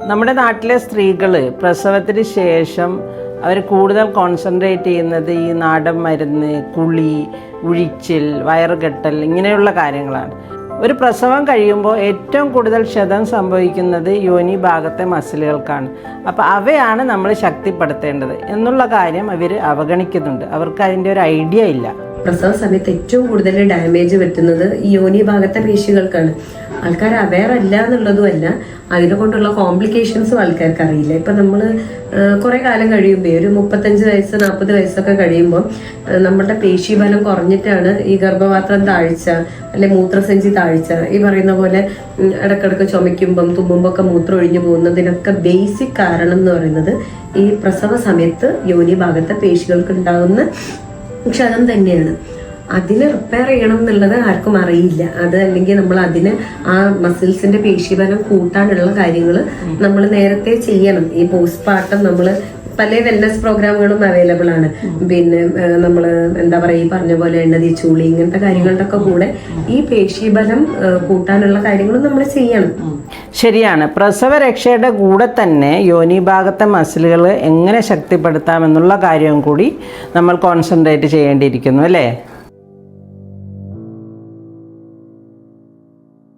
നമ്മുടെ നാട്ടിലെ സ്ത്രീകൾ പ്രസവത്തിന് ശേഷം അവർ കൂടുതൽ കോൺസെൻട്രേറ്റ് ചെയ്യുന്നത് ഈ നാടൻ മരുന്ന്, കുളി, ഉഴിച്ചിൽ, വയറുകെട്ടൽ ഇങ്ങനെയുള്ള കാര്യങ്ങളാണ്. ഒരു പ്രസവം കഴിയുമ്പോൾ ഏറ്റവും കൂടുതൽ ക്ഷതം സംഭവിക്കുന്നത് യോനി ഭാഗത്തെ മസിലുകൾക്കാണ്. അപ്പോൾ അവയാണ് നമ്മൾ ശക്തിപ്പെടുത്തേണ്ടത് എന്നുള്ള കാര്യം അവർ അവഗണിക്കുന്നുണ്ട്. അവർക്ക് അതിൻ്റെ ഒരു ഐഡിയ ഇല്ല. പ്രസവ സമയത്ത് ഏറ്റവും കൂടുതൽ ഡാമേജ് പറ്റുന്നത് ഈ യോനി ഭാഗത്തെ പേശികൾക്കാണ്. ആൾക്കാർ അവെയർ അല്ല എന്നുള്ളതുമല്ല, അതിനെ കൊണ്ടുള്ള കോംപ്ലിക്കേഷൻസും ആൾക്കാർക്ക് അറിയില്ല. ഇപ്പം നമ്മൾ കുറേ കാലം കഴിയുമ്പോൾ, ഒരു 35 വയസ്സ് 40 വയസ്സൊക്കെ കഴിയുമ്പോൾ നമ്മളുടെ പേശീബലം കുറഞ്ഞിട്ടാണ് ഈ ഗർഭപാത്രം താഴ്ച അല്ലെ മൂത്രസഞ്ചി താഴ്ച, ഈ പറയുന്ന പോലെ ഇടക്കിടക്ക് ചുമയ്ക്കുമ്പം തുമ്മുമ്പോ ഒക്കെ മൂത്രം ഒഴിഞ്ഞു പോകുന്നതിനൊക്കെ ബേസിക് കാരണം എന്ന് പറയുന്നത് ഈ പ്രസവ സമയത്ത് യോനി ഭാഗത്തെ പേശികൾക്ക് ഉണ്ടാകുന്ന ക്ഷതം തന്നെയാണ്. അതിനെ റിപ്പയർ ചെയ്യണം എന്നുള്ളത് ആർക്കും അറിയില്ല. അത് അല്ലെങ്കിൽ നമ്മൾ അതിന് ആ മസിൽസിന്റെ പേശീബലം കൂട്ടാനുള്ള കാര്യങ്ങൾ നമ്മൾ നേരത്തെ ചെയ്യണം. ഈ പോസ്റ്റ്പാർട്ടം നമ്മൾ പല വെൽനസ് പ്രോഗ്രാമുകളും അവൈലബിൾ ആണ്. പിന്നെ നമ്മൾ എന്താ പറയുക, ഈ പറഞ്ഞ പോലെ എണ്ണതീച്ചൂളി ഇങ്ങനത്തെ കാര്യങ്ങളുടെ ഒക്കെ കൂടെ ഈ പേശീബലം കൂട്ടാനുള്ള കാര്യങ്ങളും നമ്മൾ ചെയ്യണം. ശരിയാണ്. പ്രസവരക്ഷയുടെ കൂടെ തന്നെ യോനി ഭാഗത്തെ മസിലുകൾ എങ്ങനെ ശക്തിപ്പെടുത്താമെന്നുള്ള കാര്യവും കൂടി നമ്മൾ കോൺസെൻട്രേറ്റ് ചെയ്യേണ്ടിയിരിക്കുന്നു, അല്ലേ?